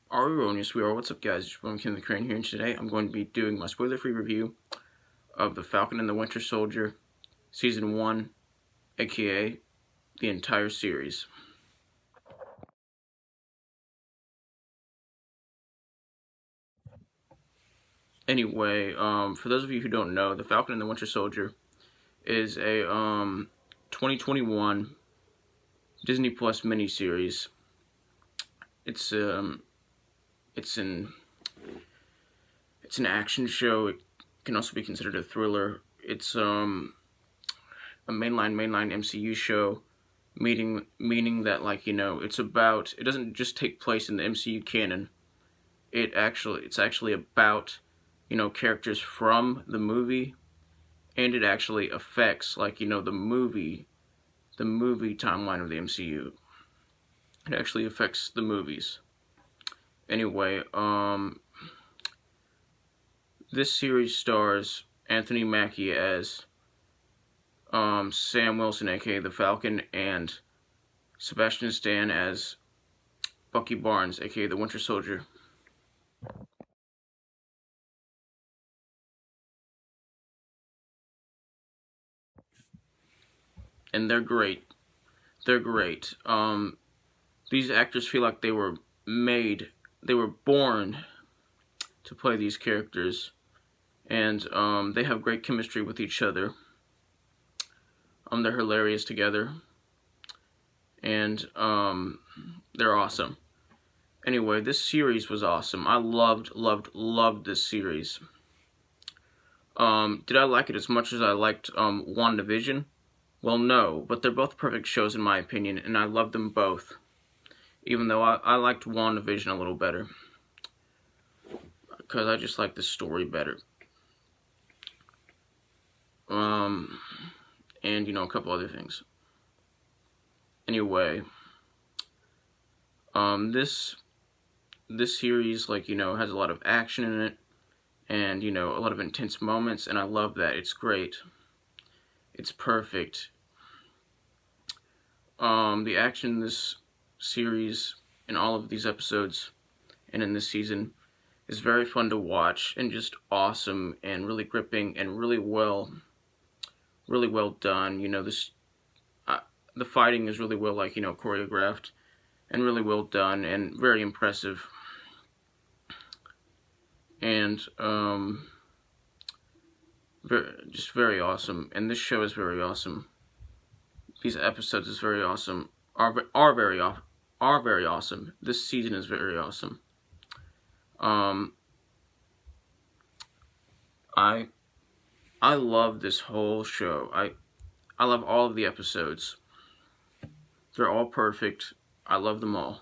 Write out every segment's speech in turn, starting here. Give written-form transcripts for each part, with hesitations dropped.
Yes, we are. What's up, guys? It's McKinley Crain here, and today I'm going to be doing my spoiler-free review of The Falcon and the Winter Soldier, Season 1, aka the entire series. Anyway, for those of you who don't know, The Falcon and the Winter Soldier is a 2021 Disney Plus miniseries. It's it's an it's an action show. It can also be considered a thriller. It's a mainline MCU show, meaning that, like, it doesn't just take place in the MCU canon. It's actually about, characters from the movie, and it actually affects, like, the movie timeline of the MCU. It actually affects the movies. Anyway, this series stars Anthony Mackie as Sam Wilson, aka the Falcon, and Sebastian Stan as Bucky Barnes, aka the Winter Soldier. And they're great. They're great. These actors feel like they were born to play these characters, and they have great chemistry with each other. They're hilarious together, and they're awesome. Anyway, this series was awesome. I loved this series. Did I like it as much as I liked WandaVision? Well, no, but they're both perfect shows in my opinion, and I love them both. Even though I liked WandaVision a little better, because I just like the story better. And a couple other things. Anyway, this series, like, has a lot of action in it, and a lot of intense moments, and I love that. It's great. It's perfect. The action in this series, in all of these episodes, and in this season, is very fun to watch, and just awesome, and really gripping, and really well done. The fighting is really well, like, choreographed, and really well done, and very impressive. And just very awesome. And this show is very awesome. These episodes is very awesome. Are very awesome. This season is very awesome. I love this whole show. I love all of the episodes. They're all perfect. I love them all.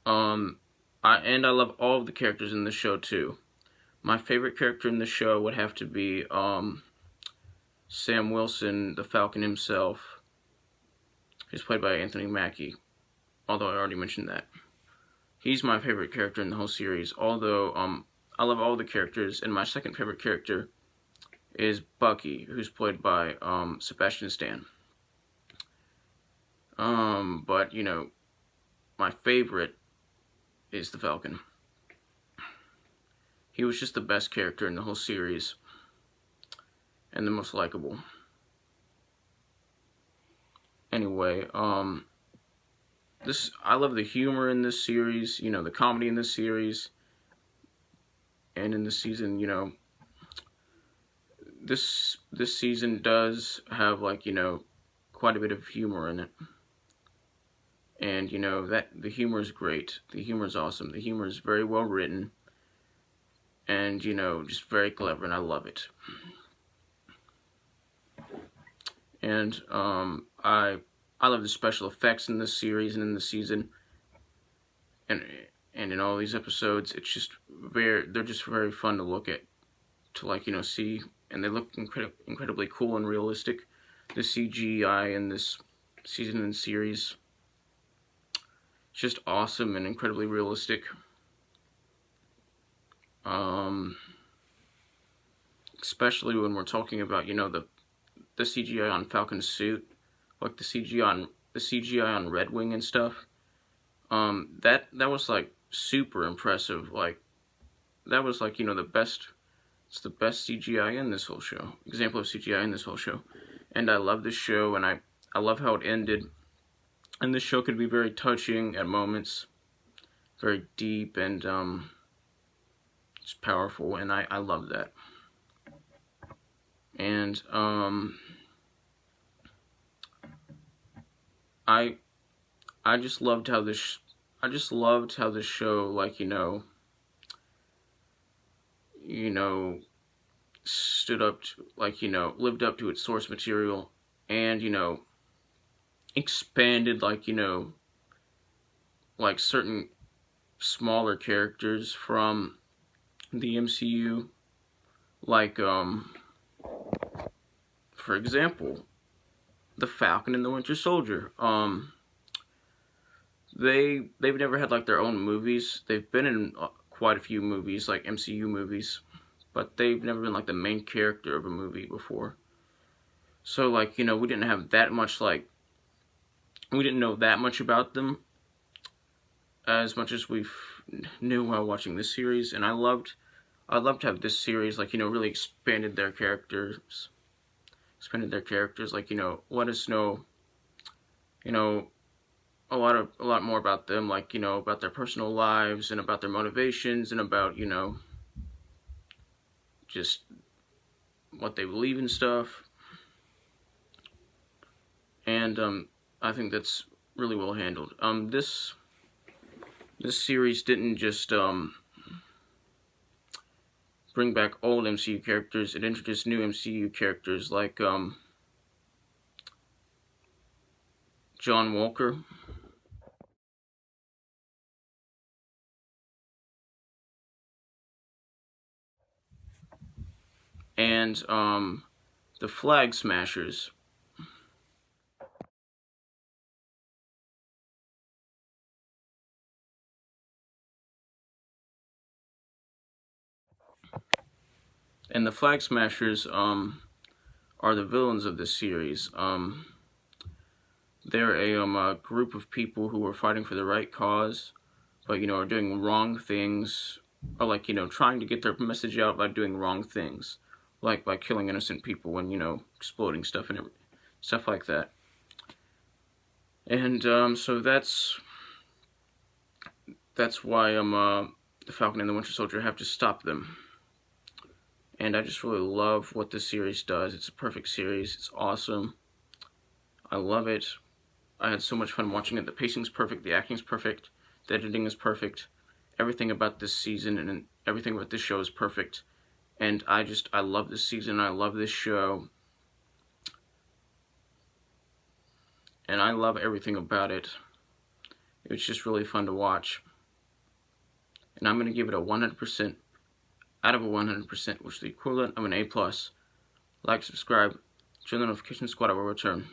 I love all of the characters in the show too. My favorite character in the show would have to be Sam Wilson, the Falcon himself. He's played by Anthony Mackie, although I already mentioned that. He's my favorite character in the whole series, although I love all the characters, and my second favorite character is Bucky, who's played by Sebastian Stan. But, my favorite is the Falcon. He was just the best character in the whole series, and the most likable. Anyway, I love the humor in this series, the comedy in this series, and in this season, this season does have, like, quite a bit of humor in it. And, that the humor is great. The humor is awesome. The humor is very well written, and, just very clever, and I love it. And I love the special effects in this series and in this season, and in all these episodes. It's just they're just very fun to look at, to, like, see, and they look incredibly cool and realistic. The CGI in this season and series, it's just awesome and incredibly realistic. Especially when we're talking about, the CGI on Falcon's suit, like the CGI on Red Wing and stuff. that was like super impressive. Like that was like, you know, the best. It's the best CGI in this whole show. Example of CGI in this whole show. And I love this show, and I love how it ended. And this show could be very touching at moments, very deep, and it's powerful, and I love that. And I just loved how this show, like, stood up to, like, lived up to its source material, and expanded, like, like certain smaller characters from the MCU, like for example, the Falcon and the Winter Soldier. They've never had like their own movies. They've been in quite a few movies, like MCU movies, but they've never been like the main character of a movie before. So, like, we didn't have that much, like, we didn't know that much about them as much as we knew while watching this series. And I'd love to have this series, like, really expanded their characters, like, let us know, a lot more about them, like, about their personal lives, and about their motivations, and about, just what they believe in stuff. And I think that's really well handled. This series didn't just bring back old MCU characters. It introduced new MCU characters, like John Walker, and the Flag Smashers. And the Flag Smashers are the villains of this series. They're a group of people who are fighting for the right cause, but are doing wrong things, or like trying to get their message out by doing wrong things, like by killing innocent people and exploding stuff and stuff like that. And so that's why the Falcon and the Winter Soldier have to stop them. And I just really love what this series does. It's a perfect series. It's awesome. I love it. I had so much fun watching it. The pacing's perfect. The acting's perfect. The editing is perfect. Everything about this season and everything about this show is perfect. And I love this season. I love this show. And I love everything about it. It's just really fun to watch. And I'm going to give it a 100% out of a 100%, which is the equivalent of an A+. Like, subscribe, join the notification squad. I will return.